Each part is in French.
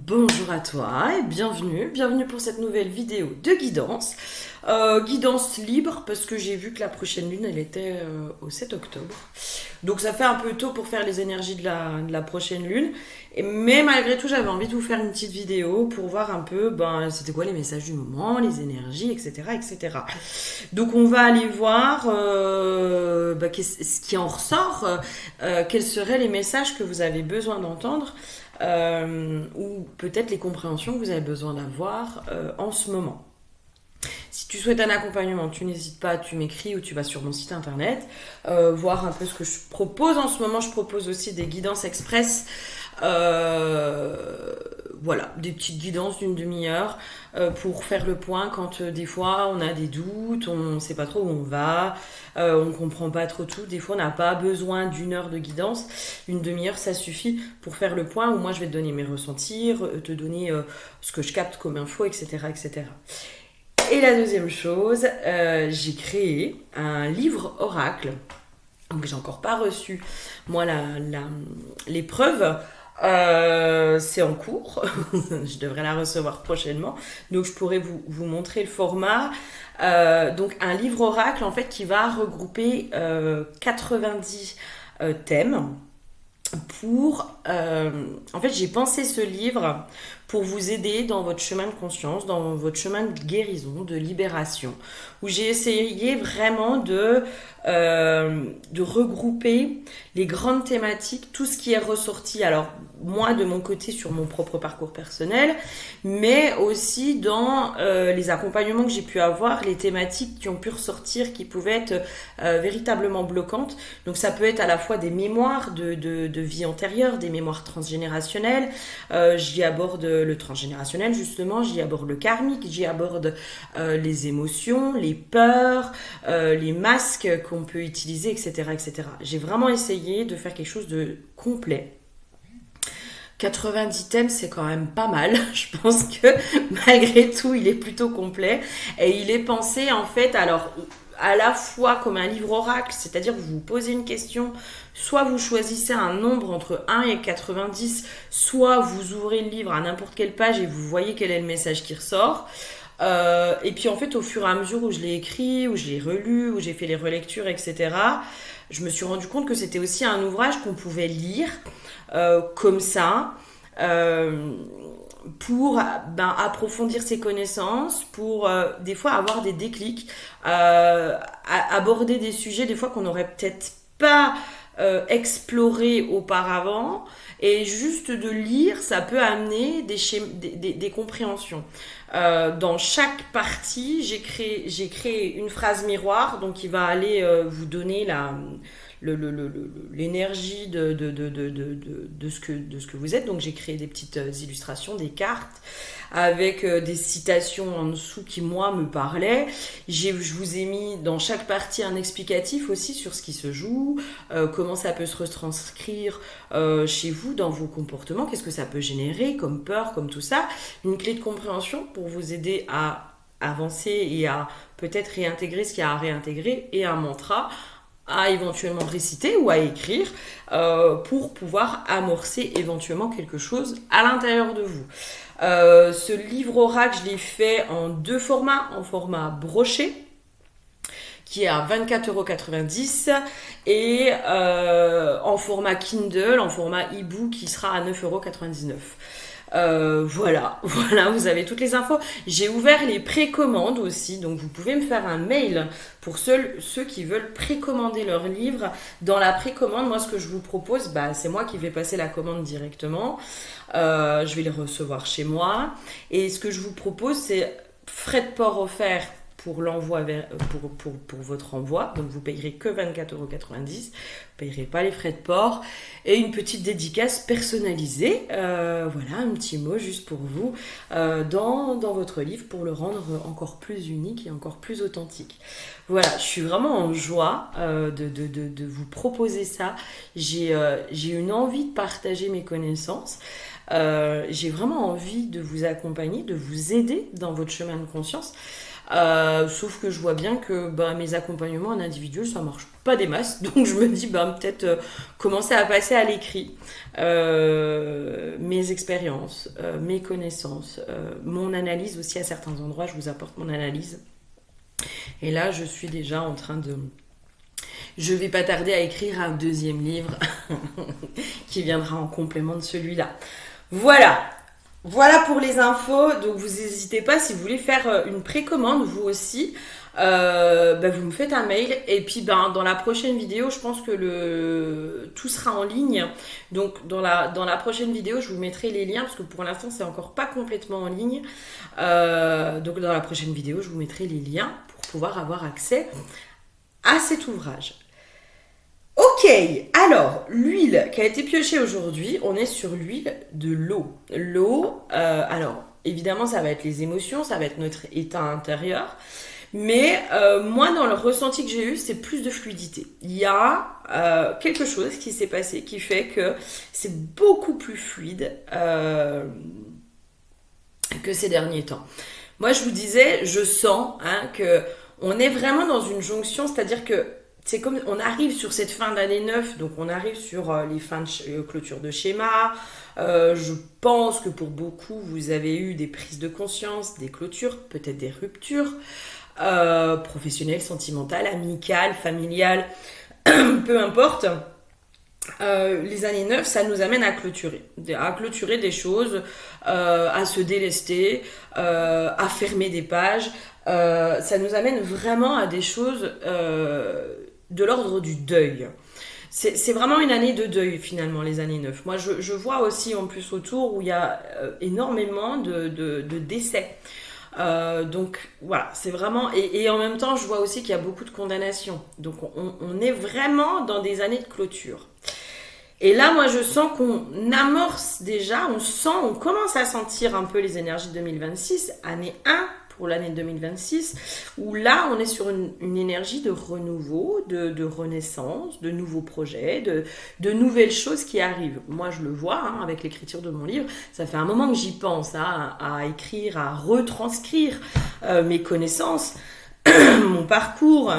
Bonjour à toi et bienvenue pour cette nouvelle vidéo de guidance. Guidance libre parce que j'ai vu que la prochaine lune elle était au 7 octobre. Donc ça fait un peu tôt pour faire les énergies de la prochaine lune. Mais malgré tout j'avais envie de vous faire une petite vidéo pour voir un peu c'était quoi les messages du moment, les énergies, etc. Donc on va aller voir ce qui en ressort, quels seraient les messages que vous avez besoin d'entendre. Ou peut-être les compréhensions que vous avez besoin d'avoir en ce moment. Si tu souhaites un accompagnement, tu n'hésites pas, tu m'écris ou tu vas sur mon site internet, voir un peu ce que je propose. En ce moment, je propose aussi des guidances express. Voilà, des petites guidances d'une demi-heure pour faire le point quand des fois on a des doutes, on ne sait pas trop où on va, on ne comprend pas trop tout. Des fois on n'a pas besoin d'une heure de guidance, une demi-heure ça suffit pour faire le point où moi je vais te donner mes ressentis, te donner ce que je capte comme info, etc. Et la deuxième chose, j'ai créé un livre oracle. Donc j'ai encore pas reçu moi l'épreuve. C'est en cours, je devrais la recevoir prochainement, donc je pourrais vous montrer le format. Donc un livre oracle en fait qui va regrouper 90 thèmes pour... en fait j'ai pensé ce livre pour vous aider dans votre chemin de conscience, dans votre chemin de guérison, de libération, où j'ai essayé vraiment de regrouper les grandes thématiques, tout ce qui est ressorti, alors moi de mon côté sur mon propre parcours personnel, mais aussi dans les accompagnements que j'ai pu avoir, les thématiques qui ont pu ressortir, qui pouvaient être véritablement bloquantes. Donc ça peut être à la fois des mémoires de vie antérieure, des mémoires transgénérationnelles, j'y aborde le transgénérationnel justement, j'y aborde le karmique, j'y aborde les émotions, les peurs, les masques qu'on peut utiliser, etc. J'ai vraiment essayé de faire quelque chose de complet. 90 thèmes, c'est quand même pas mal. Je pense que malgré tout, il est plutôt complet. Et il est pensé en fait, alors à la fois comme un livre oracle, c'est-à-dire que vous vous posez une question, soit vous choisissez un nombre entre 1 et 90, soit vous ouvrez le livre à n'importe quelle page et vous voyez quel est le message qui ressort. Et puis en fait au fur et à mesure où je l'ai écrit, où je l'ai relu, où j'ai fait les relectures, etc., je me suis rendu compte que c'était aussi un ouvrage qu'on pouvait lire comme ça, pour approfondir ses connaissances, pour des fois avoir des déclics, aborder des sujets des fois qu'on n'aurait peut-être pas exploré auparavant, et juste de lire ça peut amener des compréhensions. Dans chaque partie j'ai créé une phrase miroir, donc qui va aller vous donner l'énergie de ce que vous êtes. Donc j'ai créé des petites illustrations, des cartes avec des citations en dessous qui moi me parlaient. Je vous ai mis dans chaque partie un explicatif aussi sur ce qui se joue, comment ça peut se retranscrire chez vous dans vos comportements, qu'est-ce que ça peut générer comme peur, comme tout ça, une clé de compréhension pour vous aider à avancer et à peut-être réintégrer ce qu'il y a à réintégrer, et un mantra à éventuellement réciter ou à écrire pour pouvoir amorcer éventuellement quelque chose à l'intérieur de vous. Ce livre oracle, je l'ai fait en deux formats, en format broché qui est à 24,90 € et en format Kindle, en format e-book qui sera à 9,99 €. Voilà, vous avez toutes les infos. J'ai ouvert les précommandes aussi, donc vous pouvez me faire un mail pour ceux qui veulent précommander leur livre. Dans la précommande, moi ce que je vous propose, c'est moi qui vais passer la commande directement. Je vais les recevoir chez moi. Et ce que je vous propose, c'est frais de port offerts pour l'envoi pour votre envoi, donc vous payerez que 24,90 €, vous ne payerez pas les frais de port, et une petite dédicace personnalisée, voilà, un petit mot juste pour vous dans votre livre pour le rendre encore plus unique et encore plus authentique. Voilà, je suis vraiment en joie de vous proposer ça. J'ai une envie de partager mes connaissances. J'ai vraiment envie de vous accompagner, de vous aider dans votre chemin de conscience. Sauf que je vois bien que mes accompagnements en individuel, ça marche pas des masses. Donc je me dis peut-être commencer à passer à l'écrit mes expériences, mes connaissances, mon analyse aussi à certains endroits. Je vous apporte mon analyse. Et là, je suis déjà en train de... Je vais pas tarder à écrire un deuxième livre qui viendra en complément de celui-là. Voilà. Voilà pour les infos. Donc vous n'hésitez pas si vous voulez faire une précommande vous aussi. Vous me faites un mail et puis dans la prochaine vidéo, je pense que tout sera en ligne. Donc dans la prochaine vidéo, je vous mettrai les liens parce que pour l'instant, c'est encore pas complètement en ligne. Donc dans la prochaine vidéo, je vous mettrai les liens pour pouvoir avoir accès à cet ouvrage. Ok, alors l'huile qui a été piochée aujourd'hui, on est sur l'huile de l'eau. L'eau, alors évidemment ça va être les émotions, ça va être notre état intérieur, mais moi dans le ressenti que j'ai eu, c'est plus de fluidité. Il y a quelque chose qui s'est passé qui fait que c'est beaucoup plus fluide que ces derniers temps. Moi je vous disais, je sens que on est vraiment dans une jonction, c'est-à-dire que c'est comme on arrive sur cette fin d'année 9, donc on arrive sur les fins de clôture de schéma. Je pense que pour beaucoup, vous avez eu des prises de conscience, des clôtures, peut-être des ruptures professionnelles, sentimentales, amicales, familiales, peu importe. Les années 9, ça nous amène à clôturer des choses, à se délester, à fermer des pages. Ça nous amène vraiment à des choses de l'ordre du deuil. C'est vraiment une année de deuil finalement, les années 9. Moi, je vois aussi en plus autour où il y a énormément de décès. Donc voilà, c'est vraiment... Et en même temps, je vois aussi qu'il y a beaucoup de condamnations. Donc on est vraiment dans des années de clôture. Et là, moi, je sens qu'on amorce déjà, on commence à sentir un peu les énergies de 2026, année 1 pour l'année 2026, où là, on est sur une énergie de renouveau, de renaissance, de nouveaux projets, de nouvelles choses qui arrivent. Moi, je le vois avec l'écriture de mon livre. Ça fait un moment que j'y pense, à écrire, à retranscrire mes connaissances, mon parcours...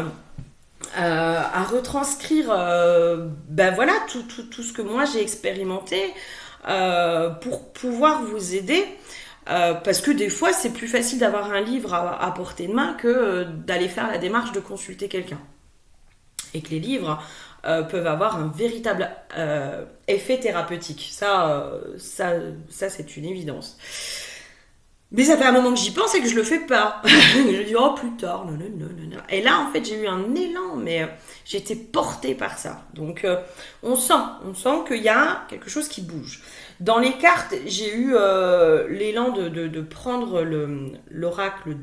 à retranscrire tout ce que moi j'ai expérimenté pour pouvoir vous aider parce que des fois c'est plus facile d'avoir un livre à portée de main que d'aller faire la démarche de consulter quelqu'un et que les livres peuvent avoir un véritable effet thérapeutique, ça c'est une évidence. Mais ça fait un moment que j'y pense et que je le fais pas. Je dis plus tard, non. Et là en fait j'ai eu un élan, mais j'ai été portée par ça. Donc on sent qu'il y a quelque chose qui bouge. Dans les cartes, j'ai eu l'élan de prendre l'oracle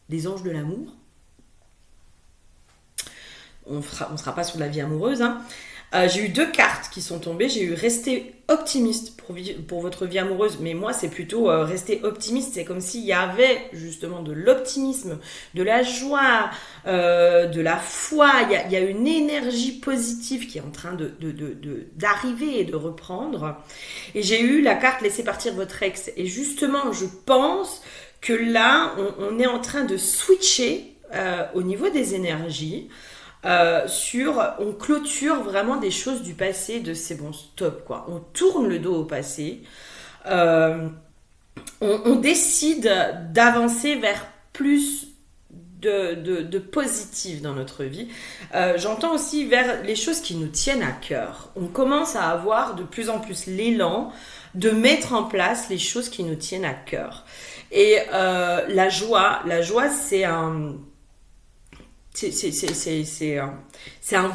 des anges de l'amour. On sera pas sur la vie amoureuse, j'ai eu 2 cartes qui sont tombées. J'ai eu rester optimiste pour votre vie amoureuse, mais moi c'est plutôt rester optimiste. C'est comme s'il y avait justement de l'optimisme, de la joie, de la foi. Il y a une énergie positive qui est en train d'arriver et de reprendre. Et j'ai eu la carte laissez partir votre ex. Et justement, je pense que là, on est en train de switcher au niveau des énergies. On clôture vraiment des choses du passé, de c'est bon, stop quoi. On tourne le dos au passé. On décide d'avancer vers plus de positif dans notre vie. J'entends aussi vers les choses qui nous tiennent à cœur. On commence à avoir de plus en plus l'élan de mettre en place les choses qui nous tiennent à cœur. Et la joie, c'est un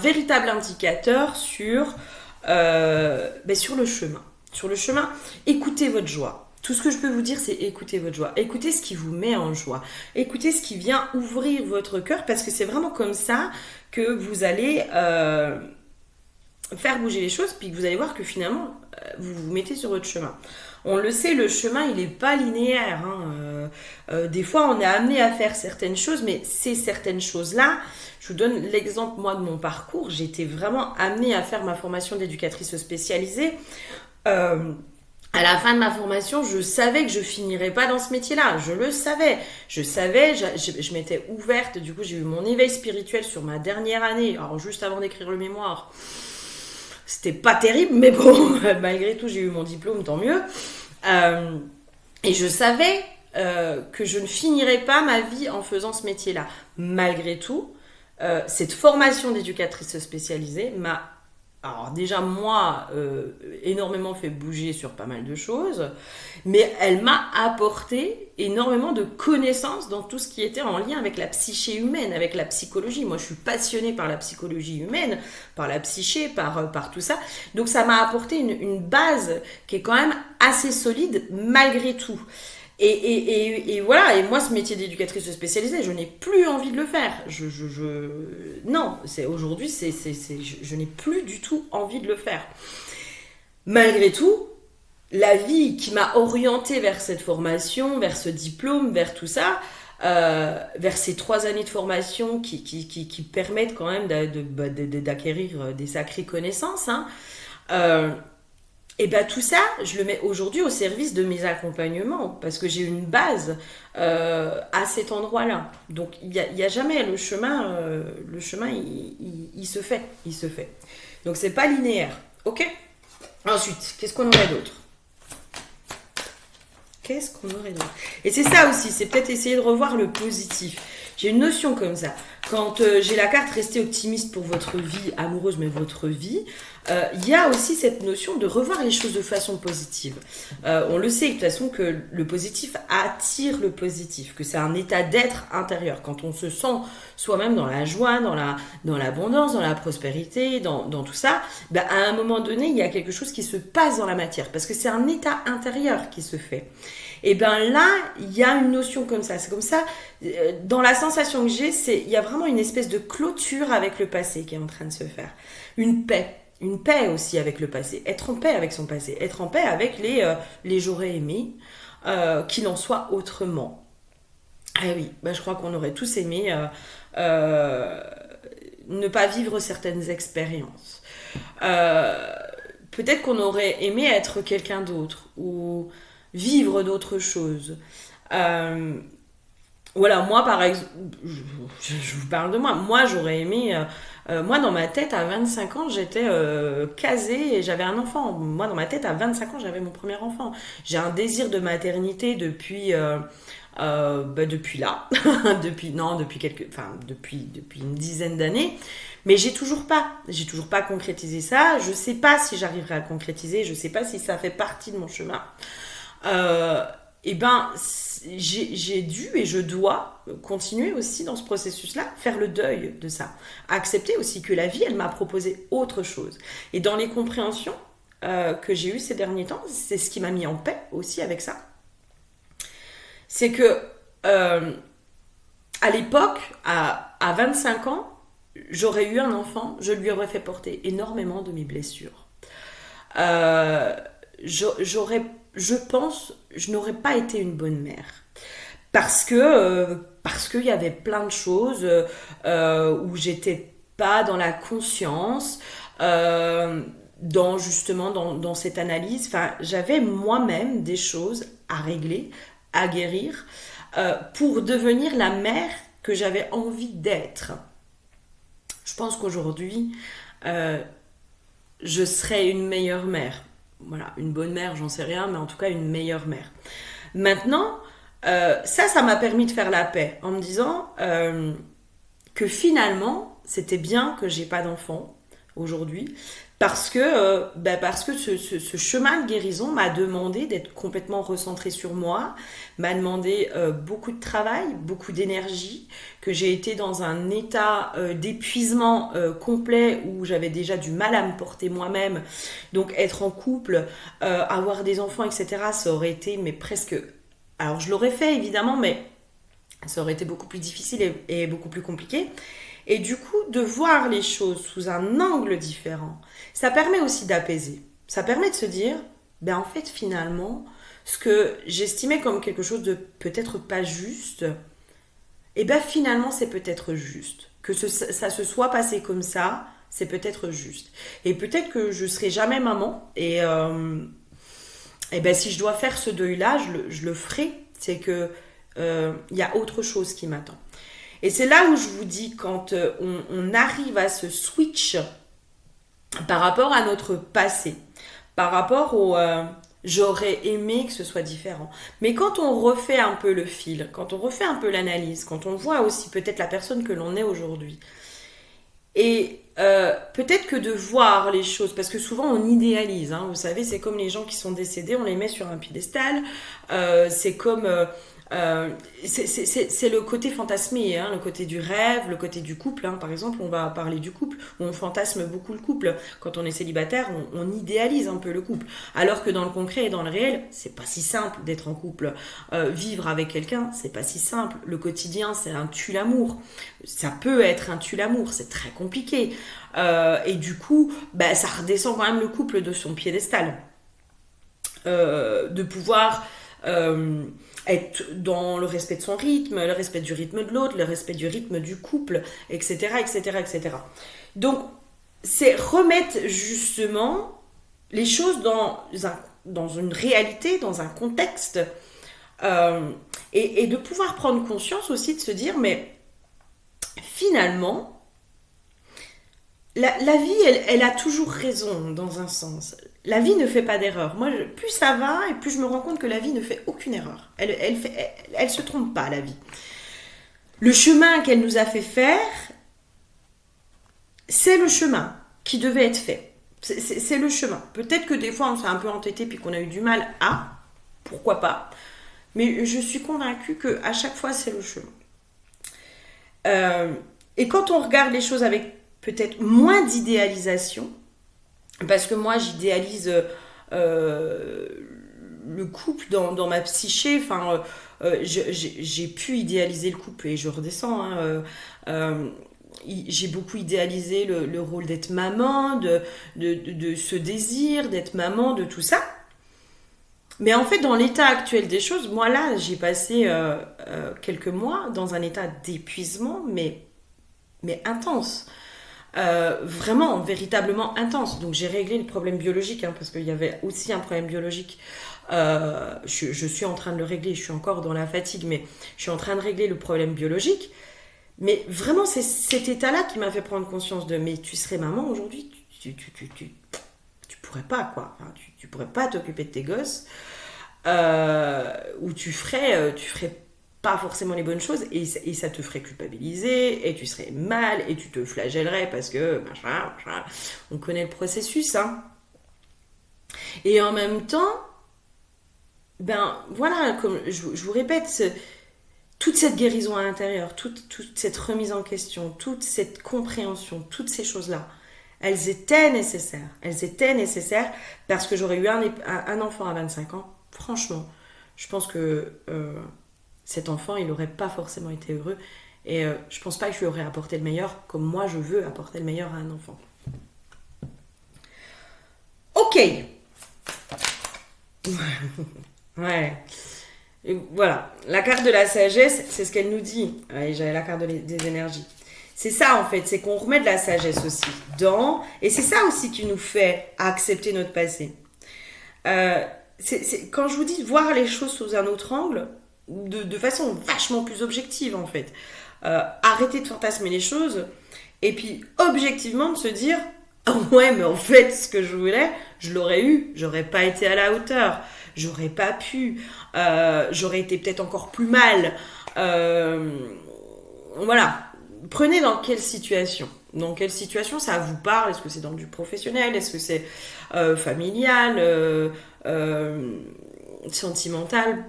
véritable indicateur sur le chemin. Sur le chemin, écoutez votre joie. Tout ce que je peux vous dire, c'est écoutez votre joie. Écoutez ce qui vous met en joie. Écoutez ce qui vient ouvrir votre cœur, parce que c'est vraiment comme ça que vous allez faire bouger les choses, puis que vous allez voir que finalement, vous vous mettez sur votre chemin. On le sait, le chemin, il n'est pas linéaire. Des fois, on est amené à faire certaines choses, mais ces certaines choses-là, je vous donne l'exemple, moi, de mon parcours. J'étais vraiment amenée à faire ma formation d'éducatrice spécialisée À la fin de ma formation, je savais que je finirais pas dans ce métier-là. Je le savais. Je savais, je m'étais ouverte. Du coup, j'ai eu mon éveil spirituel sur ma dernière année. Alors, juste avant d'écrire le mémoire, c'était pas terrible, mais bon, malgré tout, j'ai eu mon diplôme, tant mieux. Euh, et je savais que je ne finirais pas ma vie en faisant ce métier-là. Malgré tout, cette formation d'éducatrice spécialisée m'a, alors déjà moi, énormément fait bouger sur pas mal de choses, mais elle m'a apporté énormément de connaissances dans tout ce qui était en lien avec la psyché humaine, avec la psychologie. Moi, je suis passionnée par la psychologie humaine, par la psyché, par tout ça. Donc ça m'a apporté une base qui est quand même assez solide malgré tout. Et voilà, et moi, ce métier d'éducatrice spécialisée, je n'ai plus envie de le faire. Non, aujourd'hui, je n'ai plus du tout envie de le faire. Malgré tout, la vie qui m'a orientée vers cette formation, vers ce diplôme, vers tout ça, vers ces 3 années de formation qui permettent quand même d'acquérir des sacrées connaissances, hein, et bien tout ça, je le mets aujourd'hui au service de mes accompagnements parce que j'ai une base à cet endroit-là. Donc il y a jamais le chemin, il se fait, il se fait. Donc c'est pas linéaire, ok. Ensuite, qu'est-ce qu'on aurait d'autre? Qu'est-ce qu'on aurait d'autre? Et c'est ça aussi, c'est peut-être essayer de revoir le positif. J'ai une notion comme ça. Quand j'ai la carte rester optimiste pour votre vie amoureuse, mais votre vie, il y a aussi cette notion de revoir les choses de façon positive. On le sait de toute façon que le positif attire le positif, que c'est un état d'être intérieur. Quand on se sent soi-même dans la joie, dans l'abondance, dans la prospérité, dans tout ça, ben, à un moment donné, il y a quelque chose qui se passe dans la matière, parce que c'est un état intérieur qui se fait. Et bien là, il y a une notion comme ça. C'est comme ça, dans la sensation que j'ai, il y a vraiment une espèce de clôture avec le passé qui est en train de se faire. Une paix aussi avec le passé. Être en paix avec son passé. Être en paix avec les j'aurais aimé qu'il en soit autrement. Ah oui, bah je crois qu'on aurait tous aimé ne pas vivre certaines expériences. Peut-être qu'on aurait aimé être quelqu'un d'autre ou vivre d'autres choses. Voilà, moi par exemple, je vous parle de moi. Moi, j'aurais aimé. Moi, dans ma tête, à 25 ans, j'étais casée et j'avais un enfant. Moi, dans ma tête, à 25 ans, j'avais mon premier enfant. J'ai un désir de maternité depuis là. depuis une dizaine d'années. Mais j'ai toujours pas concrétisé ça. Je sais pas si j'arriverai à le concrétiser. Je sais pas si ça fait partie de mon chemin. Et ben j'ai dû et je dois continuer aussi dans ce processus-là, faire le deuil de ça, accepter aussi que la vie, elle m'a proposé autre chose. Et dans les compréhensions que j'ai eues ces derniers temps, c'est ce qui m'a mis en paix aussi avec ça. C'est que à l'époque, à 25 ans, j'aurais eu un enfant, je lui aurais fait porter énormément de mes blessures. Je pense, je n'aurais pas été une bonne mère. Parce qu'il y avait plein de choses où j'étais pas dans la conscience, dans cette analyse. Enfin, j'avais moi-même des choses à régler, à guérir, pour devenir la mère que j'avais envie d'être. Je pense qu'aujourd'hui, je serais une meilleure mère. Voilà, une bonne mère, j'en sais rien, mais en tout cas une meilleure mère. Maintenant, ça m'a permis de faire la paix en me disant que finalement, c'était bien que j'ai pas d'enfant aujourd'hui, parce que ce chemin de guérison m'a demandé d'être complètement recentrée sur moi, m'a demandé beaucoup de travail, beaucoup d'énergie, que j'ai été dans un état d'épuisement complet où j'avais déjà du mal à me porter moi-même. Donc être en couple, avoir des enfants, etc., ça aurait été mais presque... Alors je l'aurais fait évidemment, mais ça aurait été beaucoup plus difficile et beaucoup plus compliqué. Et du coup, de voir les choses sous un angle différent, ça permet aussi d'apaiser. Ça permet de se dire, ben en fait, finalement, ce que j'estimais comme quelque chose de peut-être pas juste, et ben finalement, c'est peut-être juste. Que ça se soit passé comme ça, c'est peut-être juste. Et peut-être que je serai jamais maman, Et ben si je dois faire ce deuil-là, je le ferai. C'est que y a autre chose qui m'attend. Et c'est là où je vous dis, quand on arrive à ce switch par rapport à notre passé, par rapport au j'aurais aimé que ce soit différent. Mais quand on refait un peu le fil, quand on refait un peu l'analyse, quand on voit aussi peut-être la personne que l'on est aujourd'hui, et peut-être que de voir les choses, parce que souvent on idéalise, hein, vous savez, c'est comme les gens qui sont décédés, on les met sur un piédestal, c'est comme... c'est le côté fantasmé, hein, le côté du rêve, le côté du couple. Hein. Par exemple, on va parler du couple, où on fantasme beaucoup le couple. Quand on est célibataire, on idéalise un peu le couple. Alors que dans le concret et dans le réel, c'est pas si simple d'être en couple. Vivre avec quelqu'un, c'est pas si simple. Le quotidien, c'est un tue-l'amour. Ça peut être un tue-l'amour, c'est très compliqué. Et du coup, bah, ça redescend quand même le couple de son piédestal. De pouvoir... être dans le respect de son rythme, le respect du rythme de l'autre, le respect du rythme du couple, etc., etc., etc. Donc, c'est remettre justement les choses dans une réalité, dans un contexte, et de pouvoir prendre conscience aussi de se dire, mais finalement, la vie, elle a toujours raison dans un sens. La vie ne fait pas d'erreur. Moi, plus ça va, et plus je me rends compte que la vie ne fait aucune erreur. Elle se trompe pas, la vie. Le chemin qu'elle nous a fait faire, c'est le chemin qui devait être fait. C'est le chemin. Peut-être que des fois, on s'est un peu entêté puis qu'on a eu du mal à, pourquoi pas. Mais je suis convaincue qu'à chaque fois, c'est le chemin. Et quand on regarde les choses avec peut-être moins d'idéalisation, parce que moi j'idéalise le couple dans ma psyché, enfin j'ai pu idéaliser le couple et je redescends, hein, j'ai beaucoup idéalisé le rôle d'être maman, de ce désir d'être maman, de tout ça. Mais en fait, dans l'état actuel des choses, moi là, j'ai passé quelques mois dans un état d'épuisement, mais intense. Vraiment, véritablement intense. Donc j'ai réglé le problème biologique, hein, parce qu'il y avait aussi un problème biologique. Je suis en train de le régler, je suis encore dans la fatigue, mais je suis en train de régler le problème biologique. Mais vraiment, c'est cet état-là qui m'a fait prendre conscience de, mais tu serais maman aujourd'hui, tu pourrais pas, quoi. Enfin, tu pourrais pas t'occuper de tes gosses, ou tu ferais pas forcément les bonnes choses, et ça te ferait culpabiliser, et tu serais mal, et tu te flagellerais parce que machin, on connaît le processus, hein. Et en même temps, ben voilà, comme je vous répète, toute cette guérison à l'intérieur, toute cette remise en question, toute cette compréhension, toutes ces choses-là, elles étaient nécessaires. Elles étaient nécessaires parce que j'aurais eu un enfant à 25 ans. Franchement, je pense que cet enfant, il n'aurait pas forcément été heureux. Et je pense pas que je lui aurais apporté le meilleur comme moi, je veux apporter le meilleur à un enfant. Ok. Ouais. Et voilà. La carte de la sagesse, c'est ce qu'elle nous dit. Ouais, j'avais la carte des énergies. C'est ça en fait, c'est qu'on remet de la sagesse aussi et c'est ça aussi qui nous fait accepter notre passé. Quand je vous dis voir les choses sous un autre angle, de façon vachement plus objective en fait. Arrêter de fantasmer les choses et puis objectivement de se dire ouais, mais en fait ce que je voulais, je l'aurais eu, j'aurais pas été à la hauteur, j'aurais pas pu, j'aurais été peut-être encore plus mal. Voilà. Prenez dans quelle situation ça vous parle. Est-ce que c'est dans du professionnel, est-ce que c'est familial, sentimental,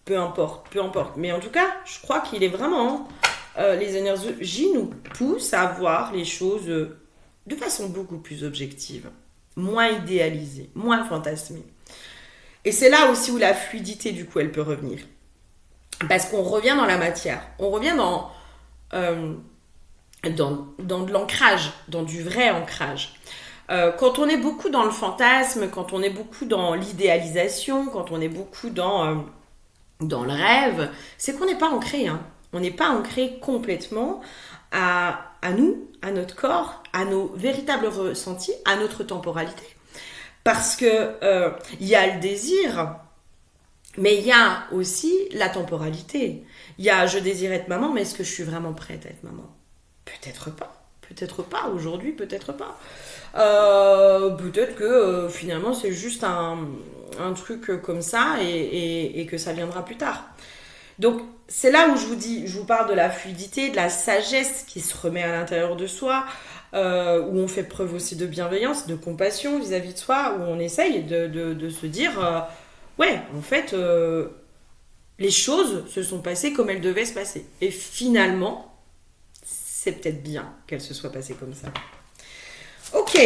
peu importe. Mais en tout cas, je crois qu'il est vraiment les énergies nous poussent à voir les choses de façon beaucoup plus objective, moins idéalisée, moins fantasmée. Et c'est là aussi où la fluidité du coup elle peut revenir, parce qu'on revient dans la matière, on revient dans de l'ancrage, dans du vrai ancrage. Quand on est beaucoup dans le fantasme, quand on est beaucoup dans l'idéalisation, quand on est beaucoup dans le rêve, c'est qu'on n'est pas ancré. Hein. On n'est pas ancré complètement à nous, à notre corps, à nos véritables ressentis, à notre temporalité. Parce que il y a le désir, mais il y a aussi la temporalité. Il y a je désire être maman, mais est-ce que je suis vraiment prête à être maman? Peut-être pas. Peut-être pas aujourd'hui, peut-être pas. Peut-être que finalement c'est juste un truc comme ça et que ça viendra plus tard. Donc c'est là où je vous dis, je vous parle de la fluidité, de la sagesse qui se remet à l'intérieur de soi, où on fait preuve aussi de bienveillance, de compassion vis-à-vis de soi, où on essaye de se dire, ouais, en fait, les choses se sont passées comme elles devaient se passer. Et finalement, c'est peut-être bien qu'elles se soient passées comme ça. Ok.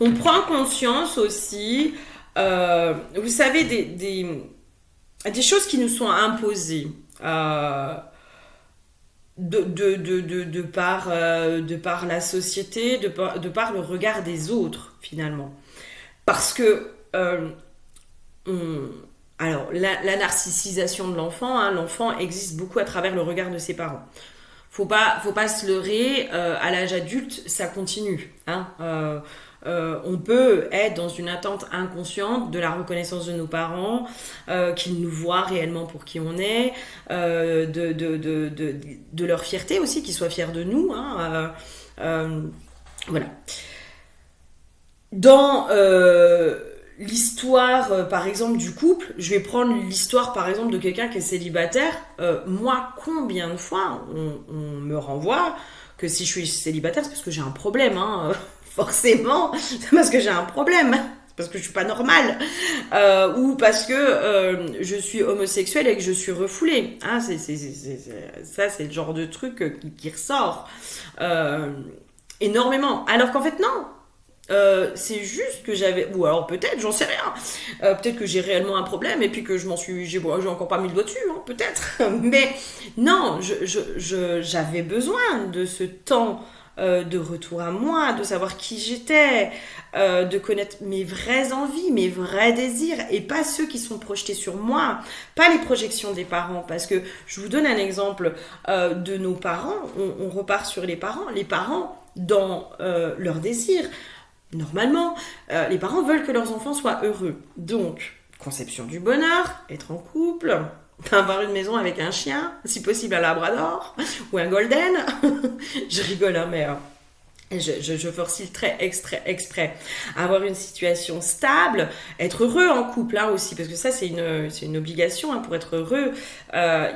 On prend conscience aussi, vous savez, des choses qui nous sont imposées de par la société, de par le regard des autres, finalement. Parce que, alors, la narcissisation de l'enfant, hein, l'enfant existe beaucoup à travers le regard de ses parents. Faut pas se leurrer, à l'âge adulte, ça continue. Hein. On peut être dans une attente inconsciente de la reconnaissance de nos parents, qu'ils nous voient réellement pour qui on est, de leur fierté aussi, qu'ils soient fiers de nous. Hein, voilà. Dans l'histoire, par exemple, du couple, je vais prendre l'histoire, par exemple, de quelqu'un qui est célibataire. Moi, combien de fois on me renvoie que si je suis célibataire, c'est parce que j'ai un problème, hein, forcément, c'est parce que j'ai un problème, c'est parce que je suis pas normale, ou parce que je suis homosexuelle et que je suis refoulée. Hein, ça, c'est le genre de truc qui ressort énormément. Alors qu'en fait, non. C'est juste que j'avais, ou alors peut-être, j'en sais rien, peut-être que j'ai réellement un problème et puis que j'ai encore pas mis le doigt dessus, hein, peut-être, mais non, j'avais besoin de ce temps de retour à moi, de savoir qui j'étais, de connaître mes vraies envies, mes vrais désirs et pas ceux qui sont projetés sur moi, pas les projections des parents, parce que je vous donne un exemple de nos parents, on repart sur les parents dans leurs désirs. Normalement, les parents veulent que leurs enfants soient heureux. Donc, conception du bonheur, être en couple, avoir une maison avec un chien, si possible un labrador ou un golden. Je rigole, hein, mais je force le trait exprès. Avoir une situation stable, être heureux en couple hein, aussi, parce que ça c'est une obligation hein, pour être heureux.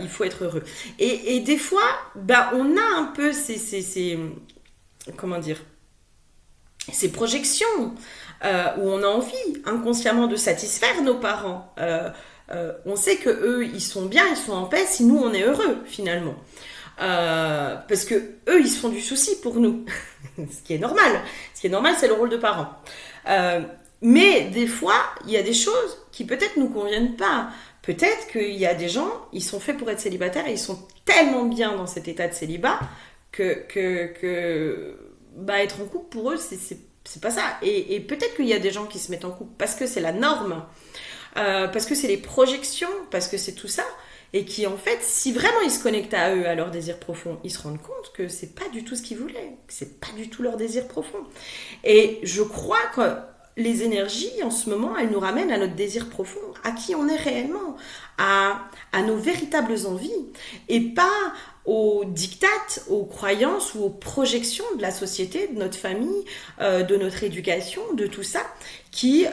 Il faut être heureux. Et des fois, ben, on a un peu ces comment dire, ces projections où on a envie inconsciemment de satisfaire nos parents. On sait que eux ils sont bien, ils sont en paix si nous on est heureux finalement. Parce que eux ils se font du souci pour nous. Ce qui est normal. Ce qui est normal, c'est le rôle de parent. Mais des fois, il y a des choses qui peut-être nous conviennent pas. Peut-être qu'il y a des gens, ils sont faits pour être célibataires et ils sont tellement bien dans cet état de célibat que bah, être en couple pour eux, c'est pas ça. Et peut-être qu'il y a des gens qui se mettent en couple parce que c'est la norme, parce que c'est les projections, parce que c'est tout ça. Et qui en fait, si vraiment ils se connectent à eux, à leurs désirs profonds, ils se rendent compte que c'est pas du tout ce qu'ils voulaient, que c'est pas du tout leur désir profond. Et je crois que les énergies en ce moment, elles nous ramènent à notre désir profond, à qui on est réellement, à nos véritables envies, et pas aux dictates, aux croyances ou aux projections de la société, de notre famille, de notre éducation, de tout ça, qui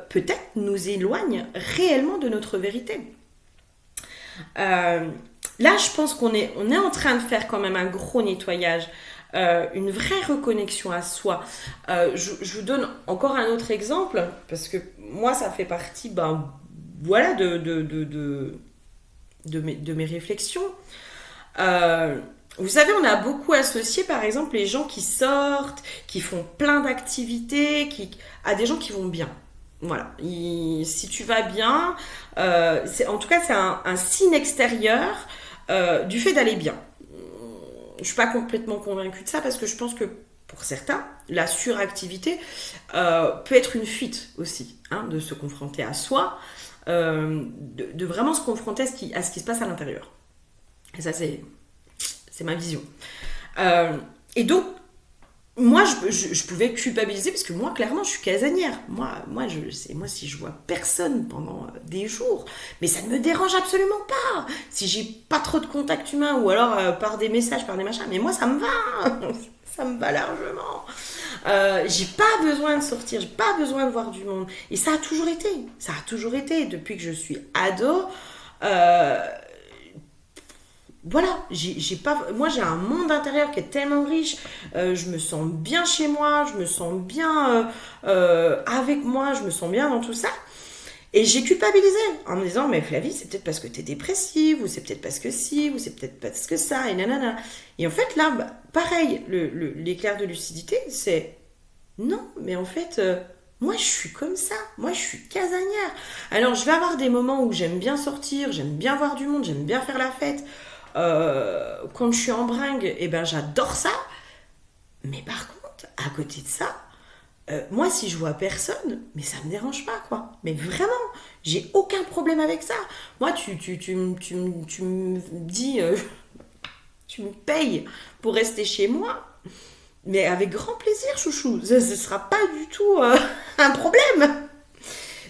peut-être nous éloignent réellement de notre vérité. Là, je pense qu'on est en train de faire quand même un gros nettoyage, une vraie reconnexion à soi. Je vous donne encore un autre exemple, parce que moi, ça fait partie voilà, de mes réflexions. Vous savez, on a beaucoup associé, par exemple, les gens qui sortent, qui font plein d'activités, à des gens qui vont bien. Voilà, si tu vas bien, en tout cas c'est un signe extérieur du fait d'aller bien. Je suis pas complètement convaincue de ça parce que je pense que pour certains, la suractivité peut être une fuite aussi, hein, de se confronter à soi, de vraiment se confronter à ce qui se passe à l'intérieur. Et ça c'est ma vision. Et donc moi, je pouvais culpabiliser parce que moi, clairement, je suis casanière. Moi, si je vois personne pendant des jours, mais ça ne me dérange absolument pas. Si j'ai pas trop de contact humain ou alors par des messages, par des machins, mais moi, ça me va. Ça me va largement. J'ai pas besoin de sortir, j'ai pas besoin de voir du monde. Et ça a toujours été. Ça a toujours été. Depuis que je suis ado, euh, voilà, moi j'ai un monde intérieur qui est tellement riche, je me sens bien chez moi, je me sens bien avec moi, je me sens bien dans tout ça. Et j'ai culpabilisé en me disant, mais Flavie, c'est peut-être parce que t'es dépressive, ou c'est peut-être parce que si, ou c'est peut-être parce que ça, et nanana. Et en fait, là, bah, pareil, l'éclair de lucidité, c'est non, mais en fait, moi je suis comme ça, moi je suis casanière. Alors je vais avoir des moments où j'aime bien sortir, j'aime bien voir du monde, j'aime bien faire la fête. Quand je suis en bringue, eh ben j'adore ça. Mais par contre, à côté de ça, moi si je vois personne, mais ça me dérange pas quoi. Mais vraiment, j'ai aucun problème avec ça. Moi tu me dis, tu me payes pour rester chez moi. Mais avec grand plaisir, chouchou. Ce sera pas du tout un problème.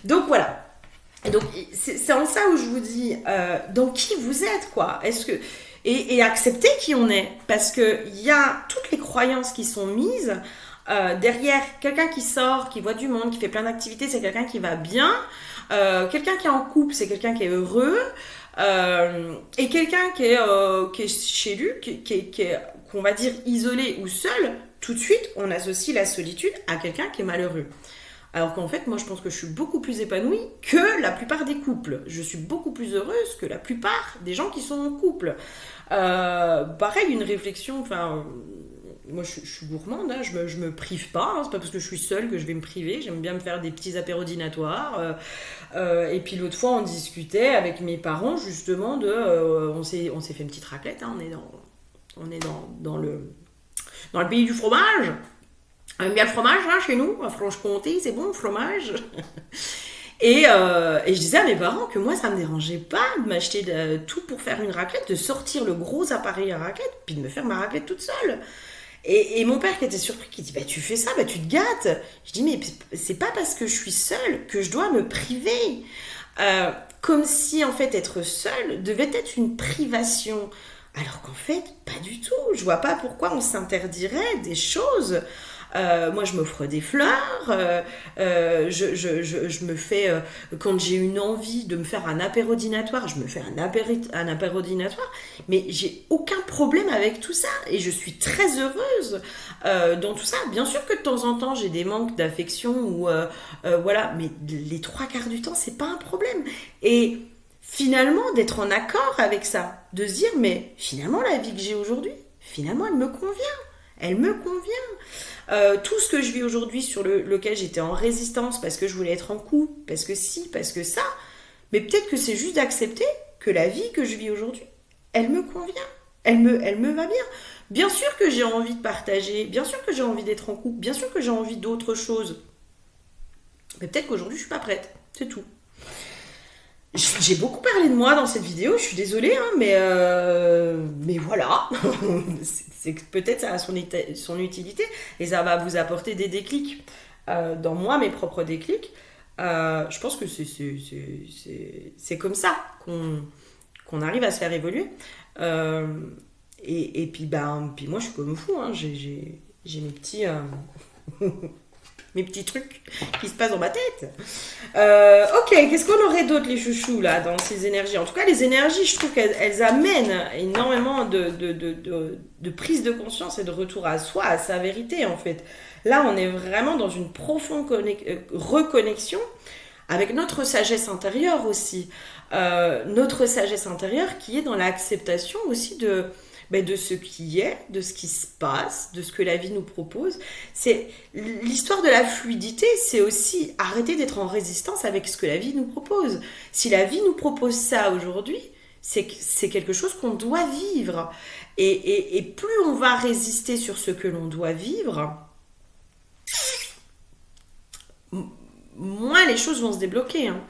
Donc voilà. Donc c'est en ça où je vous dis, dans qui vous êtes, quoi. Est-ce que et accepter qui on est, parce que il y a toutes les croyances qui sont mises derrière. Quelqu'un qui sort, qui voit du monde, qui fait plein d'activités, c'est quelqu'un qui va bien. Quelqu'un qui est en couple, c'est quelqu'un qui est heureux. Et quelqu'un qui est chez lui, qu'on va dire isolé ou seul, tout de suite, on associe la solitude à quelqu'un qui est malheureux. Alors qu'en fait, moi, je pense que je suis beaucoup plus épanouie que la plupart des couples. Je suis beaucoup plus heureuse que la plupart des gens qui sont en couple. Pareil, une réflexion, enfin... Moi, je suis gourmande, hein, je me prive pas. Hein, c'est pas parce que je suis seule que je vais me priver. J'aime bien me faire des petits apéros dînatoires. Et puis l'autre fois, on discutait avec mes parents justement de... on s'est fait une petite raclette. Hein, on est dans le pays du fromage. On aime bien le fromage hein, chez nous. À Franche-Comté, c'est bon le fromage. Et je disais à mes parents que moi, ça me dérangeait pas de m'acheter tout pour faire une raclette, de sortir le gros appareil à raclette, puis de me faire ma raclette toute seule. Et mon père qui était surpris, qui dit bah tu fais ça, bah tu te gâtes. Je dis mais c'est pas parce que je suis seule que je dois me priver. Comme si en fait être seule devait être une privation. Alors qu'en fait pas du tout. Je vois pas pourquoi on s'interdirait des choses. Moi je m'offre des fleurs, je me fais, quand j'ai une envie de me faire un apéro dînatoire, je me fais un apéro dînatoire, mais j'ai aucun problème avec tout ça et je suis très heureuse dans tout ça. Bien sûr que de temps en temps j'ai des manques d'affection ou voilà, mais les trois quarts du temps c'est pas un problème. Et finalement d'être en accord avec ça, de se dire mais finalement la vie que j'ai aujourd'hui, finalement elle me convient. Elle me convient. Tout ce que je vis aujourd'hui sur lequel j'étais en résistance parce que je voulais être en couple, parce que si, parce que ça, mais peut-être que c'est juste d'accepter que la vie que je vis aujourd'hui, elle me convient. Elle me va bien. Bien sûr que j'ai envie de partager, bien sûr que j'ai envie d'être en couple, bien sûr que j'ai envie d'autres choses. Mais peut-être qu'aujourd'hui je suis pas prête. C'est tout. J'ai beaucoup parlé de moi dans cette vidéo, je suis désolée, hein, mais voilà. C'est que peut-être ça a son utilité et ça va vous apporter des déclics. Dans moi, mes propres déclics, je pense que c'est comme ça qu'on arrive à se faire évoluer. Et puis, puis moi, je suis comme fou. Hein, j'ai mes petits... mes petits trucs qui se passent dans ma tête. Ok, qu'est-ce qu'on aurait d'autre, les chouchous, là, dans ces énergies? En tout cas, les énergies, je trouve qu'elles amènent énormément de prise de conscience et de retour à soi, à sa vérité, en fait. Là, on est vraiment dans une profonde reconnexion avec notre sagesse intérieure aussi. Notre sagesse intérieure qui est dans l'acceptation aussi de ce qui est, de ce qui se passe, de ce que la vie nous propose. C'est l'histoire de la fluidité, c'est aussi arrêter d'être en résistance avec ce que la vie nous propose. Si la vie nous propose ça aujourd'hui, c'est quelque chose qu'on doit vivre. Et plus on va résister sur ce que l'on doit vivre, moins les choses vont se débloquer. Hein.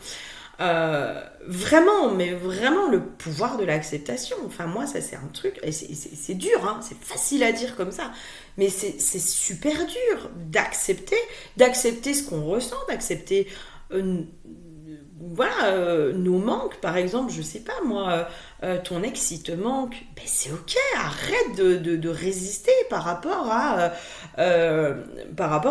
Vraiment, mais vraiment le pouvoir de l'acceptation. Enfin, moi, ça c'est un truc, et c'est dur, hein, c'est facile à dire comme ça, Mais c'est super dur d'accepter ce qu'on ressent, d'accepter nos manques. Par exemple, je sais pas moi, ton ex il te manque, ben c'est ok, arrête de résister par rapport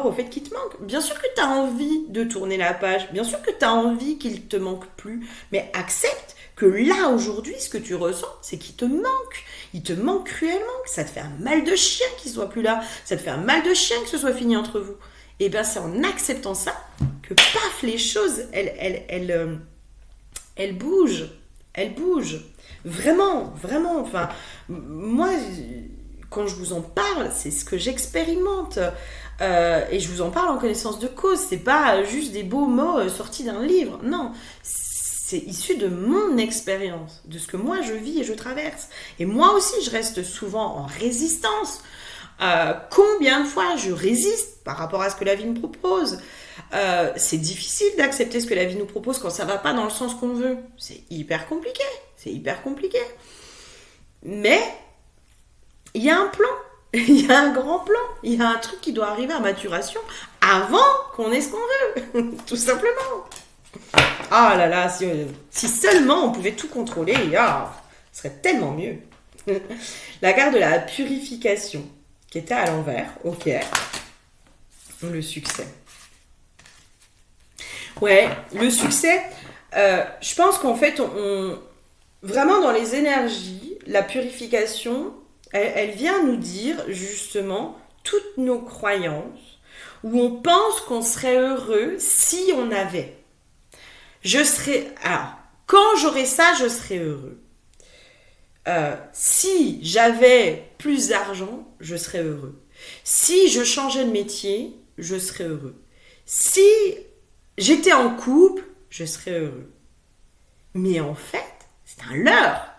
au fait qu'il te manque. Bien sûr que tu as envie de tourner la page, bien sûr que tu as envie qu'il te manque plus, mais accepte que là aujourd'hui ce que tu ressens c'est qu'il te manque. Il te manque cruellement, que ça te fait un mal de chien qu'il soit plus là, ça te fait un mal de chien que ce soit fini entre vous. Et bien c'est en acceptant ça que paf, les choses elles bougent, vraiment, enfin moi quand je vous en parle c'est ce que j'expérimente, et je vous en parle en connaissance de cause, c'est pas juste des beaux mots sortis d'un livre, non, c'est issu de mon expérience, de ce que moi je vis et je traverse. Et moi aussi, je reste souvent en résistance. Combien de fois je résiste par rapport à ce que la vie me propose. C'est difficile d'accepter ce que la vie nous propose quand ça va pas dans le sens qu'on veut. C'est hyper compliqué. Mais il y a un plan. Il y a un grand plan. Il y a un truc qui doit arriver à maturation avant qu'on ait ce qu'on veut. Tout simplement. Ah là là, si seulement on pouvait tout contrôler, ce serait tellement mieux. La carte de la purification, qui était à l'envers, ok. Le succès. Ouais, le succès, je pense qu'en fait, vraiment dans les énergies, la purification, elle vient nous dire justement toutes nos croyances, où on pense qu'on serait heureux si on avait. Alors, quand j'aurai ça, je serai heureux. Si j'avais plus d'argent, je serais heureux. Si je changeais de métier, je serais heureux. Si j'étais en couple, je serais heureux. Mais en fait, c'est un leurre.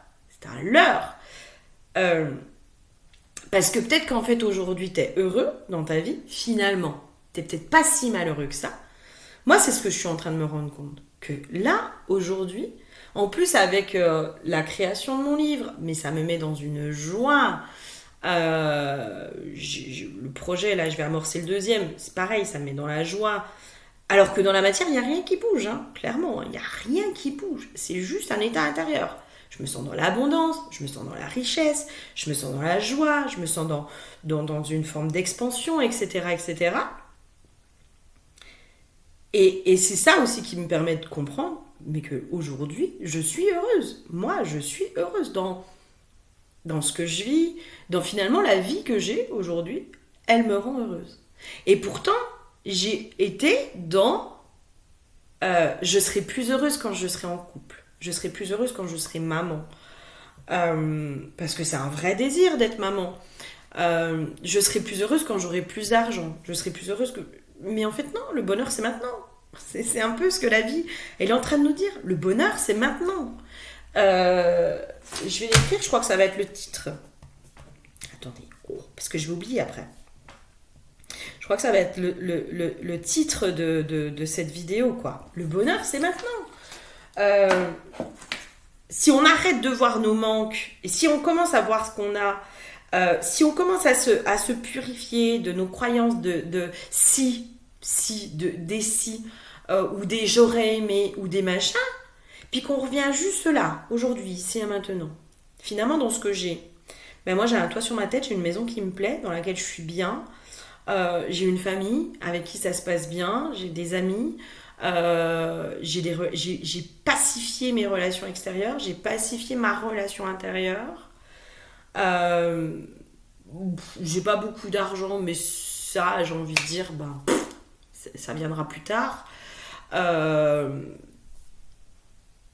Parce que peut-être qu'en fait aujourd'hui, t'es heureux dans ta vie, finalement, t'es peut-être pas si malheureux que ça. Moi, c'est ce que je suis en train de me rendre compte. Que là, aujourd'hui, en plus avec la création de mon livre, mais ça me met dans une joie. Le projet, là, je vais amorcer le deuxième. C'est pareil, ça me met dans la joie. Alors que dans la matière, il n'y a rien qui bouge, hein, clairement. Il n'y a rien qui bouge. C'est juste un état intérieur. Je me sens dans l'abondance, je me sens dans la richesse, je me sens dans la joie, je me sens dans une forme d'expansion, etc., etc. Et c'est ça aussi qui me permet de comprendre, mais qu'aujourd'hui, je suis heureuse. Moi, je suis heureuse dans ce que je vis, dans finalement la vie que j'ai aujourd'hui, elle me rend heureuse. Et pourtant, j'ai été dans je serai plus heureuse quand je serai en couple. Je serai plus heureuse quand je serai maman. Parce que c'est un vrai désir d'être maman. Je serai plus heureuse quand j'aurai plus d'argent. Je serai plus heureuse que... Mais en fait, non, le bonheur, c'est maintenant. C'est un peu ce que la vie, elle est en train de nous dire. Le bonheur, c'est maintenant. Je vais l'écrire, je crois que ça va être le titre. Attendez, parce que je vais oublier après. Je crois que ça va être le titre de cette vidéo, quoi. Le bonheur, c'est maintenant. Si on arrête de voir nos manques, et si on commence à voir ce qu'on a, si on commence à se purifier de nos croyances de si, des si, ou des j'aurais aimé, ou des machins, puis qu'on revient juste là, aujourd'hui, ici et maintenant, finalement dans ce que j'ai. Ben moi j'ai un toit sur ma tête, j'ai une maison qui me plaît, dans laquelle je suis bien, j'ai une famille avec qui ça se passe bien, j'ai des amis, j'ai pacifié mes relations extérieures, j'ai pacifié ma relation intérieure. J'ai pas beaucoup d'argent, mais ça, j'ai envie de dire, ça viendra plus tard.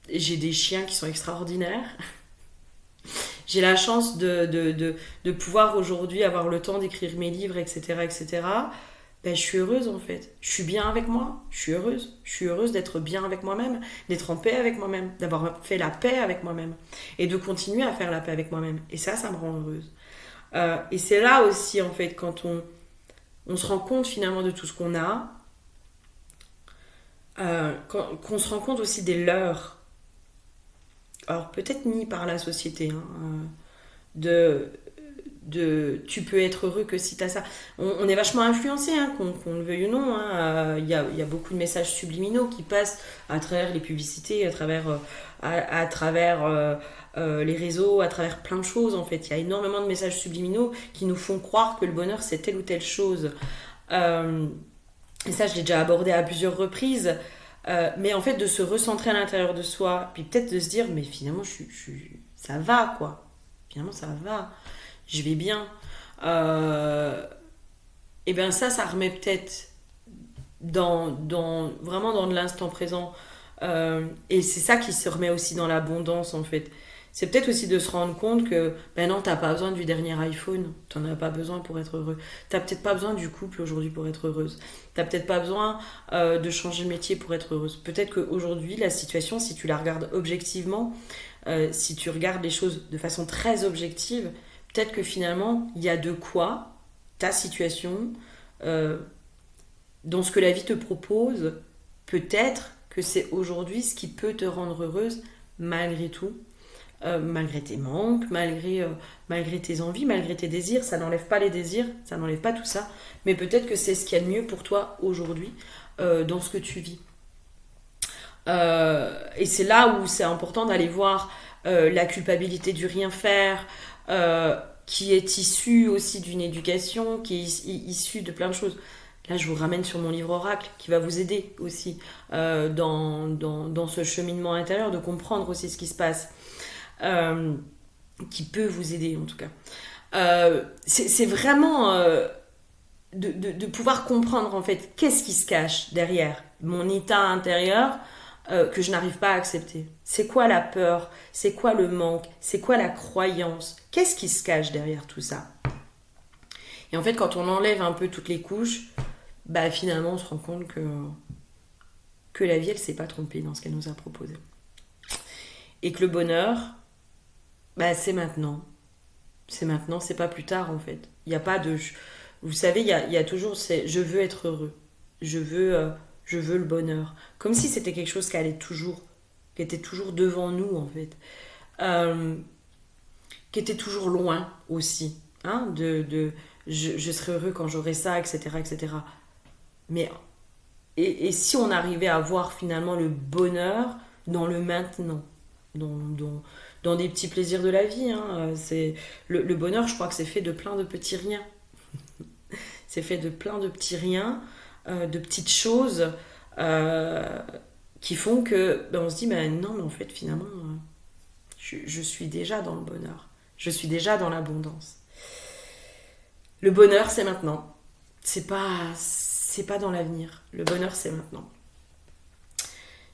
J'ai des chiens qui sont extraordinaires. J'ai la chance de pouvoir aujourd'hui avoir le temps d'écrire mes livres, etc., etc. Ben, je suis heureuse en fait. Je suis bien avec moi. Je suis heureuse. Je suis heureuse d'être bien avec moi-même, d'être en paix avec moi-même, d'avoir fait la paix avec moi-même et de continuer à faire la paix avec moi-même. Et ça me rend heureuse. Et c'est là aussi en fait quand on se rend compte finalement de tout ce qu'on a, qu'on se rend compte aussi des leurs. Alors peut-être mis par la société, hein, tu peux être heureux que si tu as ça. On est vachement influencé, hein, qu'on le veuille ou non. Hein. Il y a beaucoup de messages subliminaux qui passent à travers les publicités, à travers les réseaux, à travers plein de choses en fait. Il y a énormément de messages subliminaux qui nous font croire que le bonheur c'est telle ou telle chose. Et ça, je l'ai déjà abordé à plusieurs reprises. Mais en fait, de se recentrer à l'intérieur de soi, puis peut-être de se dire, mais finalement, ça va, quoi. Finalement, ça va. Je vais bien. Et bien ça remet peut-être vraiment dans de l'instant présent. Et c'est ça qui se remet aussi dans l'abondance, en fait. C'est peut-être aussi de se rendre compte que, ben non, t'as pas besoin du dernier iPhone, t'en as pas besoin pour être heureux. T'as peut-être pas besoin du couple aujourd'hui pour être heureuse. T'as peut-être pas besoin de changer de métier pour être heureuse. Peut-être qu'aujourd'hui, la situation, si tu la regardes objectivement, si tu regardes les choses de façon très objective, peut-être que finalement, il y a de quoi ta situation, dans ce que la vie te propose, peut-être que c'est aujourd'hui ce qui peut te rendre heureuse malgré tout. Malgré tes manques, malgré tes envies, malgré tes désirs. Ça n'enlève pas les désirs, ça n'enlève pas tout ça, mais peut-être que c'est ce qu'il y a de mieux pour toi aujourd'hui dans ce que tu vis. Et c'est là où c'est important d'aller voir la culpabilité du rien faire, qui est issue aussi d'une éducation, qui est issue de plein de choses. Là, je vous ramène sur mon livre Oracle, qui va vous aider aussi dans ce cheminement intérieur, de comprendre aussi ce qui se passe. Qui peut vous aider en tout cas. C'est vraiment de pouvoir comprendre en fait qu'est-ce qui se cache derrière mon état intérieur que je n'arrive pas à accepter. C'est quoi la peur? C'est quoi le manque? C'est quoi la croyance? Qu'est-ce qui se cache derrière tout ça? Et en fait, quand on enlève un peu toutes les couches, bah finalement on se rend compte que la vie elle s'est pas trompée dans ce qu'elle nous a proposé. Et que le bonheur, bah c'est maintenant. C'est maintenant, c'est pas plus tard en fait. Il n'y a pas de... Vous savez, il y a toujours... je veux être heureux. Je veux le bonheur. Comme si c'était quelque chose qui était toujours devant nous en fait. Qui était toujours loin aussi. Hein, je serai heureux quand j'aurai ça, etc. etc. Mais... Et si on arrivait à voir finalement le bonheur dans le maintenant, dans des petits plaisirs de la vie. Hein. Le bonheur, je crois que c'est fait de plein de petits riens. C'est fait de plein de petits riens, de petites choses qui font que on se dit, non, mais en fait, finalement, je suis déjà dans le bonheur. Je suis déjà dans l'abondance. Le bonheur, c'est maintenant. C'est pas dans l'avenir. Le bonheur, c'est maintenant.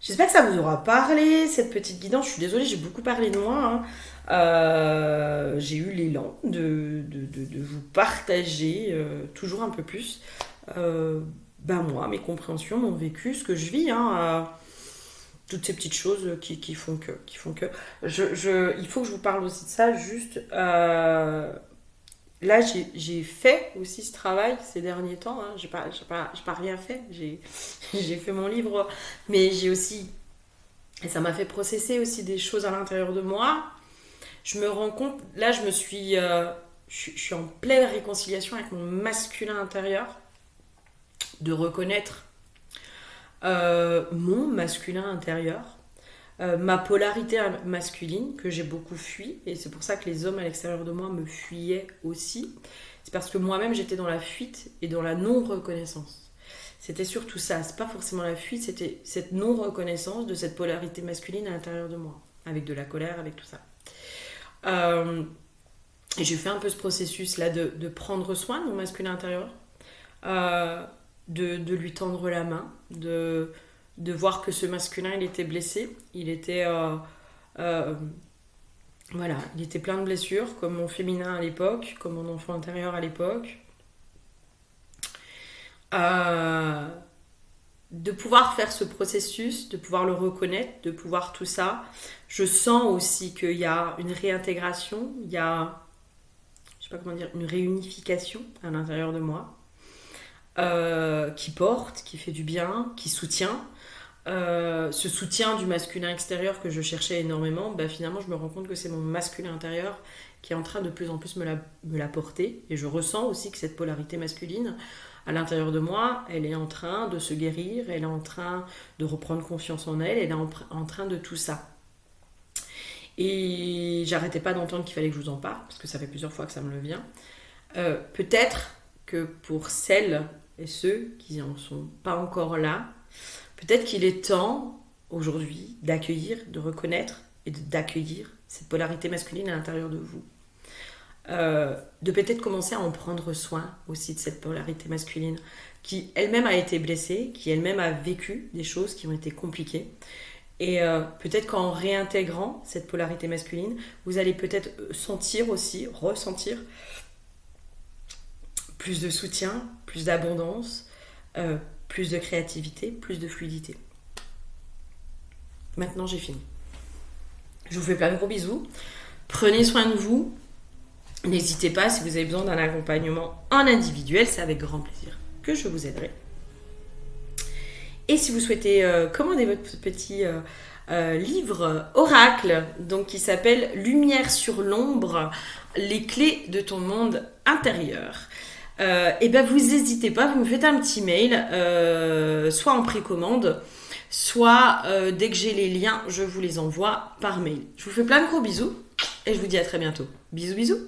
J'espère que ça vous aura parlé, cette petite guidance. Je suis désolée, j'ai beaucoup parlé de moi. Hein. J'ai eu l'élan de vous partager toujours un peu plus moi, mes compréhensions, mon vécu, ce que je vis. Hein, toutes ces petites choses qui font que. Il faut que je vous parle aussi de ça, juste... Là, j'ai fait aussi ce travail ces derniers temps. Hein. J'ai pas rien fait. J'ai fait mon livre, mais j'ai aussi... Et ça m'a fait processer aussi des choses à l'intérieur de moi. Je me rends compte... Là, je suis en pleine réconciliation avec mon masculin intérieur. De reconnaître mon masculin intérieur. Ma polarité masculine que j'ai beaucoup fui, et c'est pour ça que les hommes à l'extérieur de moi me fuyaient aussi. C'est parce que moi-même j'étais dans la fuite et dans la non-reconnaissance. C'était surtout ça, c'est pas forcément la fuite, c'était cette non-reconnaissance de cette polarité masculine à l'intérieur de moi, avec de la colère, avec tout ça. Et j'ai fait un peu ce processus là de prendre soin de mon masculin intérieur, de lui tendre la main, de voir que ce masculin il était blessé, il était il était plein de blessures comme mon féminin à l'époque, comme mon enfant intérieur à l'époque, de pouvoir faire ce processus, de pouvoir le reconnaître, de pouvoir tout ça. Je sens aussi qu'il y a une réintégration, il y a une réunification à l'intérieur de moi, qui porte, qui fait du bien, qui soutient. ce soutien du masculin extérieur que je cherchais énormément, bah, finalement je me rends compte que c'est mon masculin intérieur qui est en train de plus en plus me l'apporter. Et je ressens aussi que cette polarité masculine, à l'intérieur de moi, elle est en train de se guérir, elle est en train de reprendre confiance en elle, elle est en train de tout ça. Et j'arrêtais pas d'entendre qu'il fallait que je vous en parle, parce que ça fait plusieurs fois que ça me le vient. Peut-être que pour celles et ceux qui n'en sont pas encore là, peut-être qu'il est temps aujourd'hui d'accueillir, de reconnaître et d'accueillir cette polarité masculine à l'intérieur de vous. De peut-être commencer à en prendre soin aussi de cette polarité masculine qui elle-même a été blessée, qui elle-même a vécu des choses qui ont été compliquées. Et peut-être qu'en réintégrant cette polarité masculine, vous allez peut-être sentir aussi, ressentir plus de soutien, plus d'abondance, plus de créativité, plus de fluidité. Maintenant, j'ai fini. Je vous fais plein de gros bisous. Prenez soin de vous. N'hésitez pas, si vous avez besoin d'un accompagnement en individuel, c'est avec grand plaisir que je vous aiderai. Et si vous souhaitez commander votre petit livre oracle, donc qui s'appelle Lumière sur l'ombre, les clés de ton monde intérieur, et ben vous n'hésitez pas, vous me faites un petit mail, soit en précommande, soit dès que j'ai les liens, je vous les envoie par mail. Je vous fais plein de gros bisous et je vous dis à très bientôt. Bisous bisous.